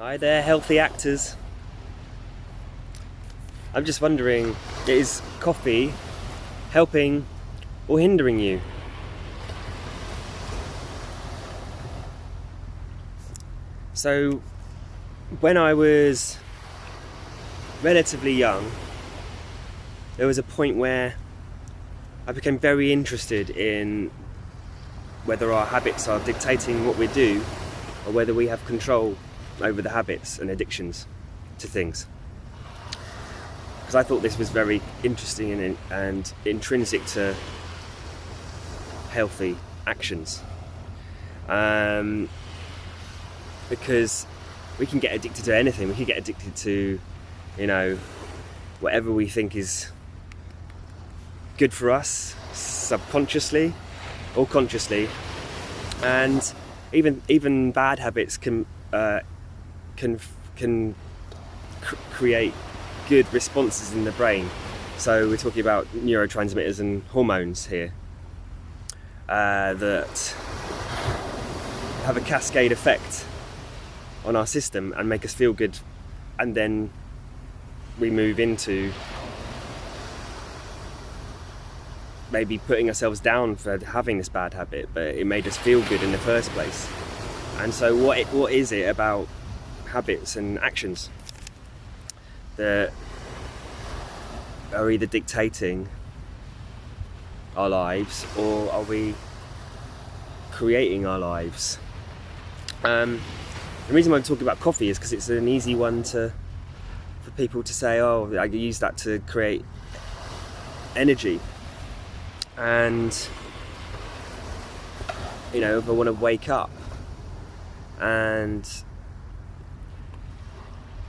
Hi there, healthy actors. I'm just wondering, is coffee helping or hindering you? So, when I was relatively young, there was a point where I became very interested in whether our habits are dictating what we do or whether we have control over the habits and addictions to things. Because I thought this was very interesting and intrinsic to healthy actions. Because we can get addicted to anything. We can get addicted to, whatever we think is good for us, subconsciously or consciously. And even bad habits can create good responses in the brain. So we're talking about neurotransmitters and hormones here that have a cascade effect on our system and make us feel good, and then we move into maybe putting ourselves down for having this bad habit, but it made us feel good in the first place. And so what is it about habits and actions that are either dictating our lives, or are we creating our lives? The reason why I'm talking about coffee is because it's an easy one for people to say, oh, I use that to create energy. And, if I want to wake up. And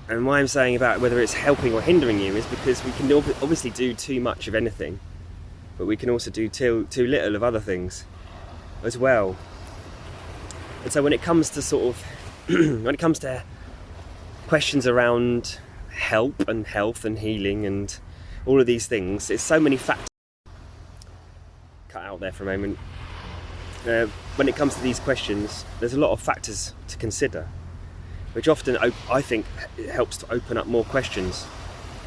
why I'm saying about whether it's helping or hindering you is because we can obviously do too much of anything, but we can also do too little of other things as well. And so when it comes to when it comes to questions around health and healing and all of these things, there's so many factors. Cut out there for a moment. When it comes to these questions, there's a lot of factors to consider, which often I think it helps to open up more questions,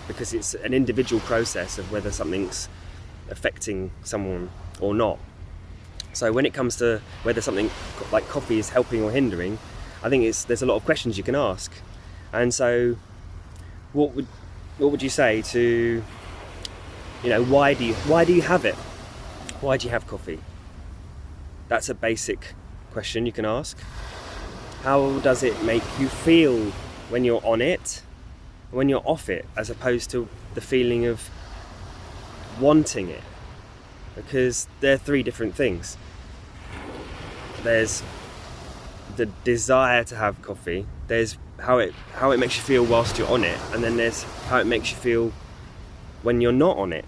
because it's an individual process of whether something's affecting someone or not. So when it comes to whether something like coffee is helping or hindering, I think there's a lot of questions you can ask. And so what would you say to, why do you have it? Why do you have coffee? That's a basic question you can ask. How does it make you feel when you're on it, when you're off it, as opposed to the feeling of wanting it? Because they're three different things. There's the desire to have coffee, there's how it makes you feel whilst you're on it, and then there's how it makes you feel when you're not on it.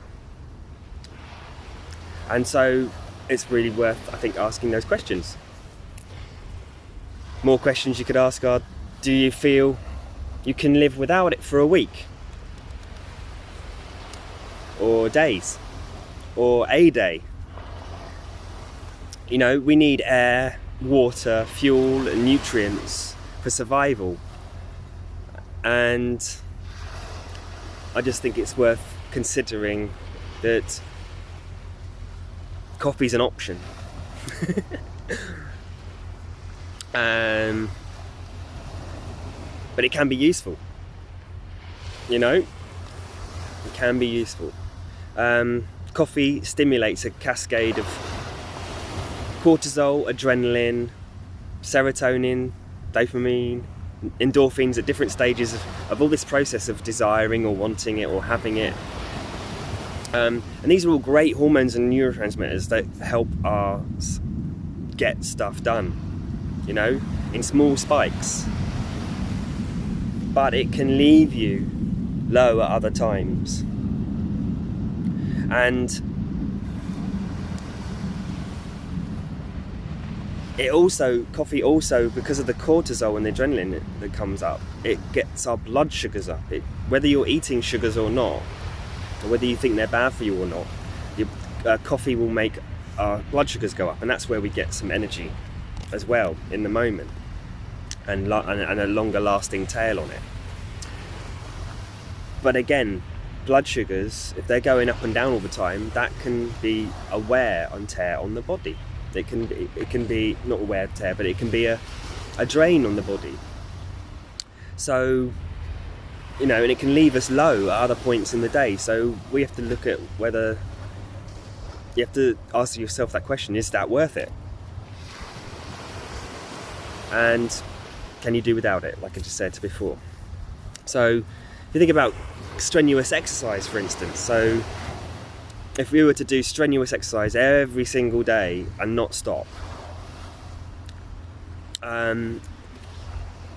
And so it's really worth, I think, asking those questions. More questions you could ask are, do you feel you can live without it for a week? Or days? Or a day? We need air, water, fuel, and nutrients for survival. And I just think it's worth considering that coffee's an option. But it can be useful. It can be useful. Coffee stimulates a cascade of cortisol, adrenaline, serotonin, dopamine, endorphins at different stages of all this process of desiring or wanting it or having it. And these are all great hormones and neurotransmitters that help us get stuff done, in small spikes. But it can leave you low at other times. And coffee also, because of the cortisol and the adrenaline that comes up, it gets our blood sugars up. Whether you're eating sugars or not, or whether you think they're bad for you or not, your coffee will make our blood sugars go up, and that's where we get some energy as well in the moment. and a longer lasting tail on it. But again, blood sugars, if they're going up and down all the time, that can be a wear and tear on the body. It can be not a wear and tear, but it can be a drain on the body. So, and it can leave us low at other points in the day. So we have to look at whether, you have to ask yourself that question, is that worth it? And can you do without it, like I just said before? So if you think about strenuous exercise, for instance, so if we were to do strenuous exercise every single day and not stop,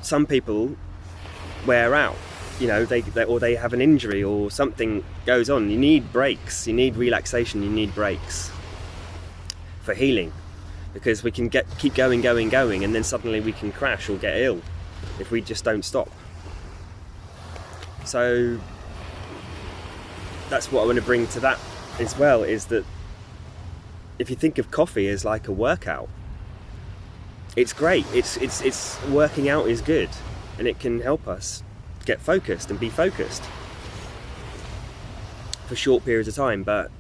some people wear out, they have an injury or something goes on. You need breaks, you need relaxation, you need breaks for healing, because we can keep going, and then suddenly we can crash or get ill if we just don't stop. So that's what I want to bring to that as well, is that if you think of coffee as like a workout, it's great. It's working out is good, and it can help us get focused and be focused for short periods of time. But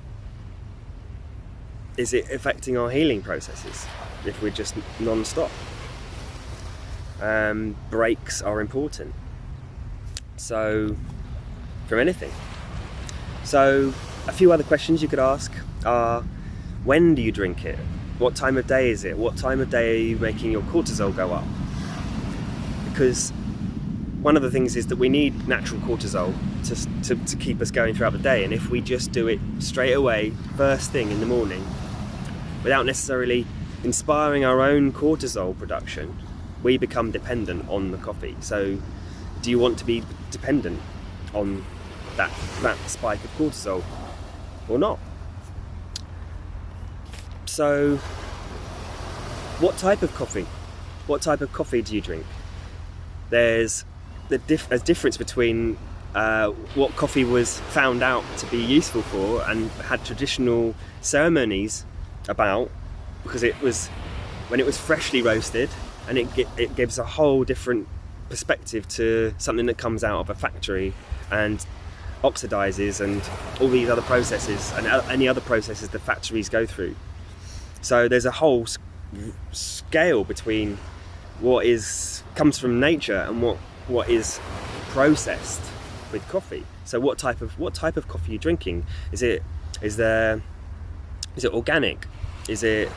is it affecting our healing processes if we're just non-stop? Breaks are important. So, from anything. So, a few other questions you could ask are, when do you drink it? What time of day is it? What time of day are you making your cortisol go up? Because one of the things is that we need natural cortisol to keep us going throughout the day. And if we just do it straight away, first thing in the morning, without necessarily inspiring our own cortisol production, we become dependent on the coffee. So do you want to be dependent on that spike of cortisol or not? So what type of coffee? What type of coffee do you drink? There's a difference between what coffee was found out to be useful for and had traditional ceremonies about, because it was when it was freshly roasted, and it gives a whole different perspective to something that comes out of a factory and oxidizes and all these other processes and any other processes the factories go through. So there's a whole scale between what comes from nature and what is processed with coffee. So what type of coffee are you drinking? Is it organic? Is it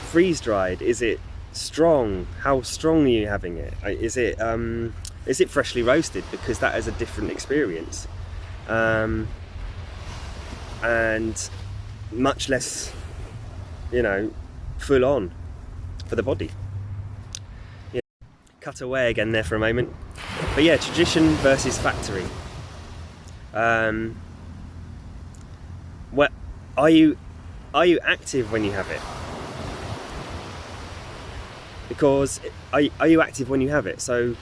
freeze dried? Is it strong? How strong are you having it? Is it freshly roasted? Because that is a different experience, and much less, full on for the body. Cut away again there for a moment. But yeah, tradition versus factory. What are you active when you have it? Because are you active when you have it? So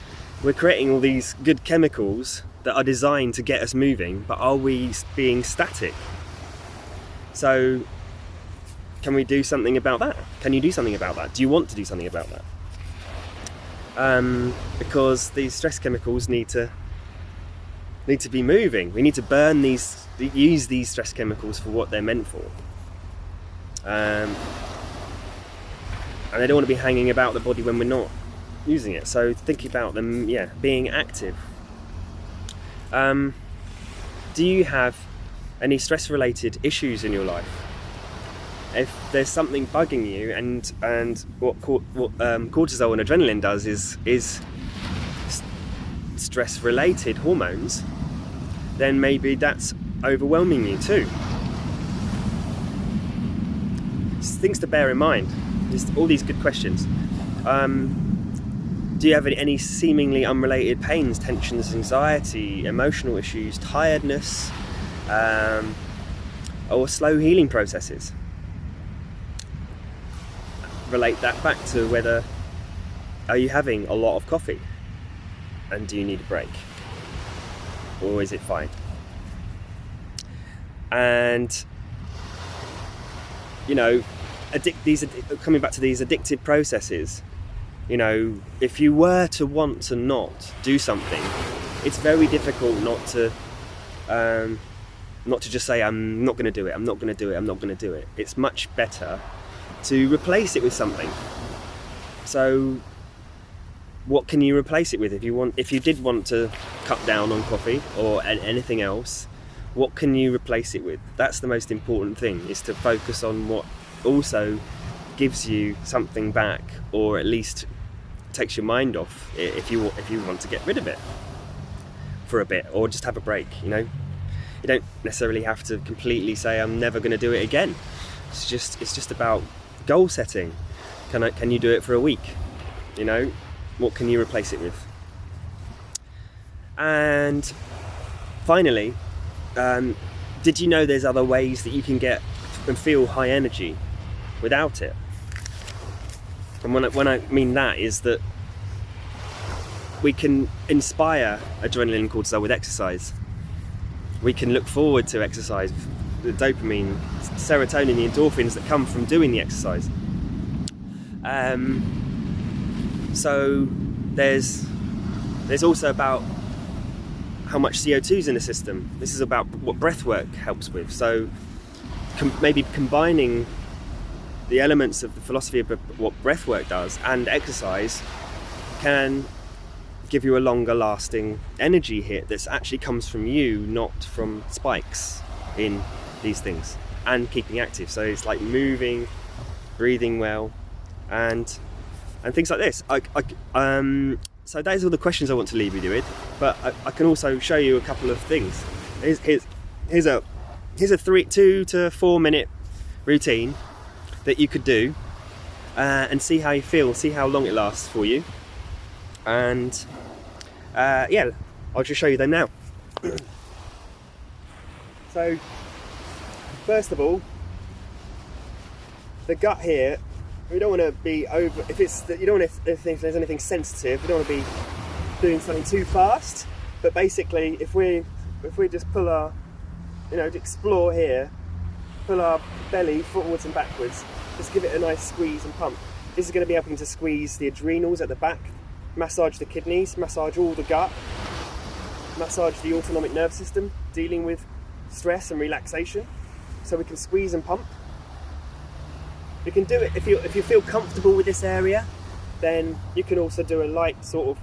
we're creating all these good chemicals that are designed to get us moving, but are we being static? So can we do something about that? Can you do something about that? Do you want to do something about that? Because these stress chemicals need to be moving. We need to use these stress chemicals for what they're meant for. And they don't want to be hanging about the body when we're not using it. So think about them, being active. Do you have any stress-related issues in your life? If there's something bugging you, and what cortisol and adrenaline does is stress-related hormones, then maybe that's overwhelming you too. Things to bear in mind. Just all these good questions. Do you have any seemingly unrelated pains, tensions, anxiety, emotional issues, tiredness, or slow healing processes? Relate that back to whether are you having a lot of coffee and do you need a break, or is it fine? And coming back to these addictive processes, You know, if you were to want to not do something, it's very difficult not to just say, I'm not going to do it, I'm not going to do it, I'm not going to do it. It's much better to replace it with something. So what can you replace it with? If you did want to cut down on coffee or anything else, what can you replace it with? That's the most important thing, is to focus on what also gives you something back, or at least takes your mind off if you want to get rid of it for a bit, or just have a break. You know, you don't necessarily have to completely say I'm never going to do it again. It's just about goal setting. Can you do it for a week? You know, what can you replace it with? And finally, did you know there's other ways that you can get and feel high energy without it? And when I mean that is that we can inspire adrenaline and cortisol with exercise. We can look forward to exercise, the dopamine, serotonin, the endorphins that come from doing the exercise. So there's also about how much CO2 is in the system. This is about what breath work helps with. So maybe combining the elements of the philosophy of what breathwork does and exercise can give you a longer lasting energy hit that actually comes from you, not from spikes in these things, and keeping active. So it's like moving, breathing well, and things like this. So those are the questions I want to leave you with, but I can also show you a couple of things. Here's a 2 to 4 minute routine that you could do and see how you feel, see how long it lasts for you. And yeah, I'll just show you them now. So first of all, the gut here, we don't want to be over, you don't want to, if there's anything sensitive, you don't want to be doing something too fast. But basically, if we just pull our, explore here, pull our belly forwards and backwards, just give it a nice squeeze and pump. This is going to be helping to squeeze the adrenals at the back, massage the kidneys, massage all the gut, massage the autonomic nervous system, dealing with stress and relaxation. So we can squeeze and pump. You can do it if you feel comfortable with this area, then you can also do a light sort of,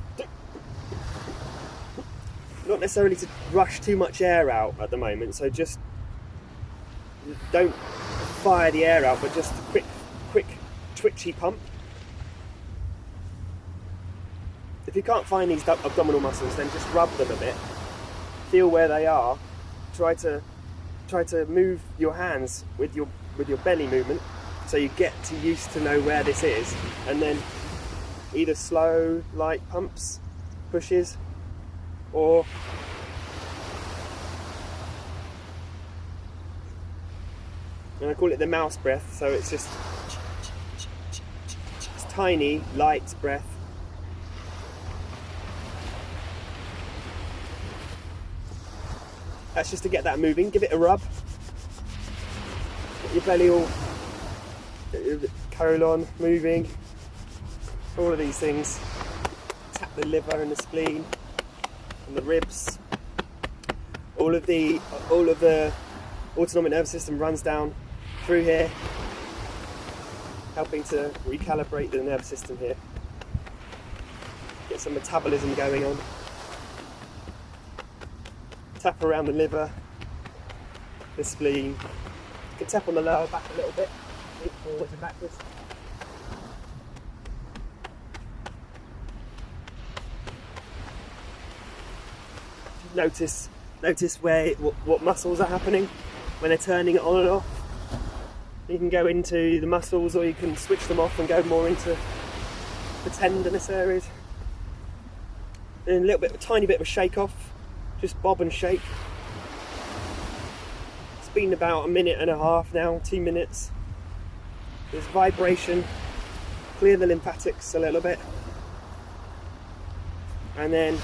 not necessarily to rush too much air out at the moment, so just don't fire the air out, but just a quick twitchy pump. If you can't find these abdominal muscles, then just rub them a bit, feel where they are, try to move your hands with your belly movement, so you get used to know where this is, and then either slow, light pumps, pushes, or and I call it the mouse breath, so it's just tiny, light breath. That's just to get that moving. Give it a rub. Get your belly all, get your colon moving. All of these things. Tap the liver and the spleen and the ribs. All of the autonomic nervous system runs down through here, helping to recalibrate the nervous system here. Get some metabolism going on. Tap around the liver, the spleen. You can tap on the lower back a little bit, move forwards and backwards. Notice what muscles are happening when they're turning it on and off. You can go into the muscles, or you can switch them off and go more into the tendinous areas. And a tiny bit of a shake off. Just bob and shake. It's been about 1.5 minutes now, 2 minutes. There's vibration, clear the lymphatics a little bit. And then,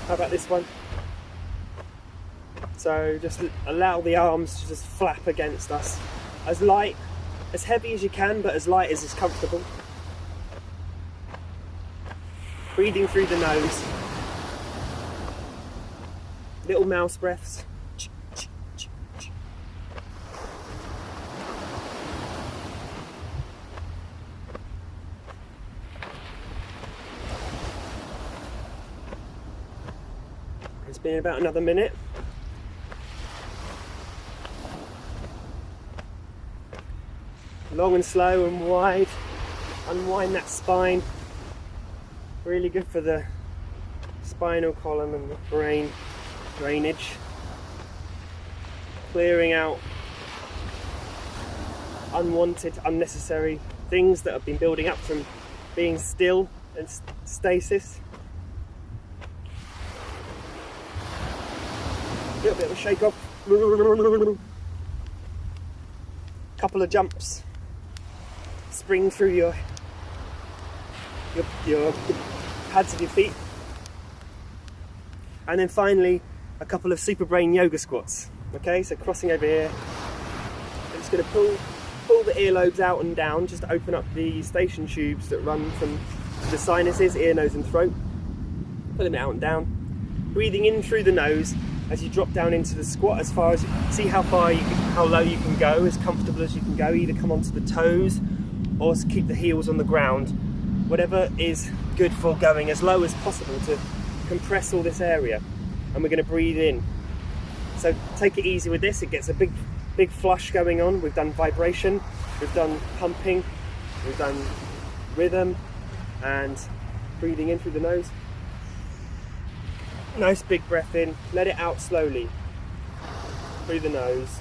how about this one? So just allow the arms to just flap against us. As light, as heavy as you can, but as light as is comfortable. breathing through the nose, little mouse breaths. It's been about another minute. Long and slow and wide. Unwind that spine. Really good for the spinal column and the brain drainage. Clearing out unwanted, unnecessary things that have been building up from being still and stasis. A little bit of a shake off. Couple of jumps. Spring through your pads of your feet. And then finally, a couple of super brain yoga squats. Okay, so crossing over here. I'm just going to pull the earlobes out and down, just to open up the eustachian tubes that run from the sinuses, ear, nose and throat. Pull them out and down. Breathing in through the nose as you drop down into the squat, as far as, see how low you can go, as comfortable as you can go. Either come onto the toes or keep the heels on the ground. Whatever is good for going as low as possible to compress all this area. And we're going to breathe in. So take it easy with this. It gets a big flush going on. We've done vibration, we've done pumping, we've done rhythm, and breathing in through the nose. Nice big breath in, let it out slowly through the nose.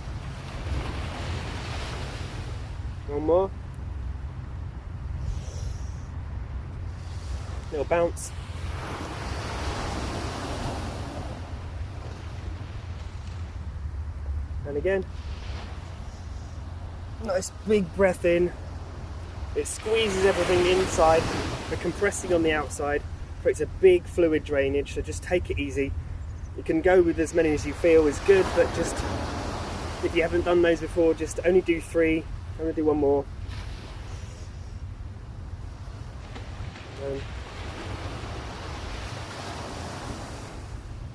One more. Little bounce. And again. Nice big breath in. It squeezes everything inside. We're compressing on the outside. Creates a big fluid drainage, so just take it easy. You can go with as many as you feel is good, but just, if you haven't done those before, just only do 3. I'm going to do one more.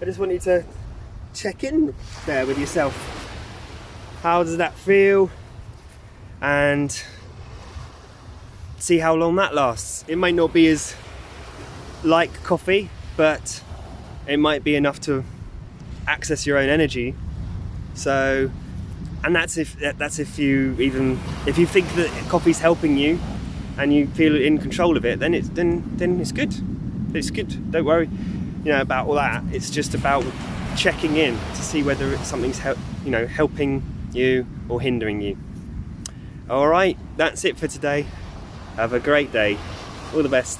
I just want you to check in there with yourself. How does that feel? And see how long that lasts. It might not be as like coffee, but it might be enough to access your own energy. So, and that's if you think that coffee's helping you and you feel in control of it, then it's good. It's good. Don't worry, about all that. It's just about checking in to see whether something's helping you or hindering you. All right, that's it for today. Have a great day. All the best.